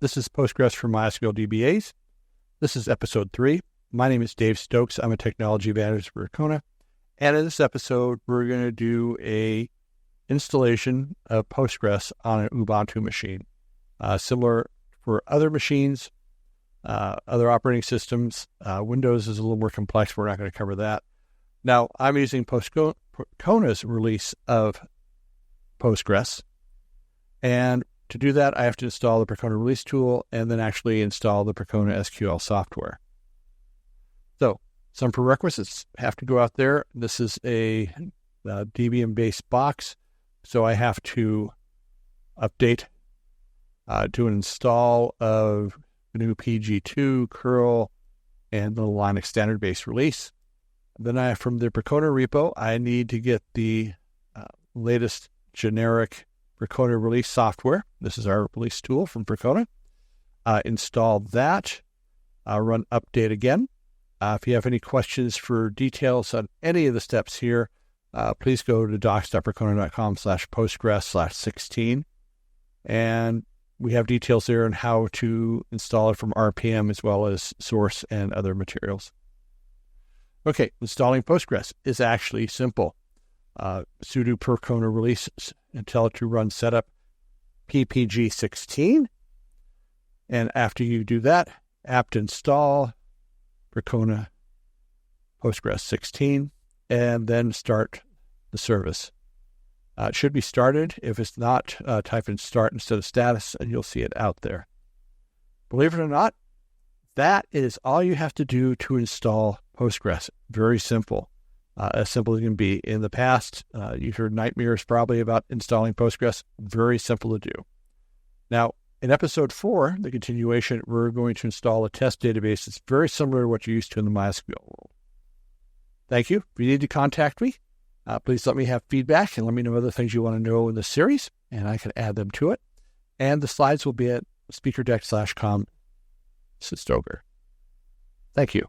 This is Postgres for MySQL DBAs. This is episode 3. My name is Dave Stokes. I'm a technology manager for Percona. And in this episode, we're going to do a installation of Postgres on an Ubuntu machine. Similar for other machines, other operating systems. Windows is a little more complex. We're not going to cover that. Now, I'm using Percona's release of Postgres. And to do that, I have to install the Percona Release tool and then actually install the Percona SQL software. So some prerequisites have to go out there. This is a Debian-based box, so I have to update, do an install of GNU PG2, curl, and the Linux standard-based release. Then from the Percona repo, I need to get the latest generic Percona Release software. This is our release tool from Percona. Install that. Run update again. If you have any questions for details on any of the steps here, please go to docs.percona.com/postgres/16. And we have details there on how to install it from RPM as well as source and other materials. Okay, installing Postgres is actually simple. Sudo Percona Release and tell it to run setup ppg16. And after you do that, apt install Percona Postgres 16 and then start the service. It should be started. If it's not, type in start instead of status and you'll see it out there. Believe it or not, that is all you have to do to install Postgres. Very simple. As simple as it can be. In the past, you heard nightmares probably about installing Postgres. Very simple to do. Now, in episode 4, the continuation, we're going to install a test database that's very similar to what you're used to in the MySQL world. Thank you. If you need to contact me, please let me have feedback and let me know other things you want to know in the series, and I can add them to it. And the slides will be at speakerdeck.com/Stoker. Thank you.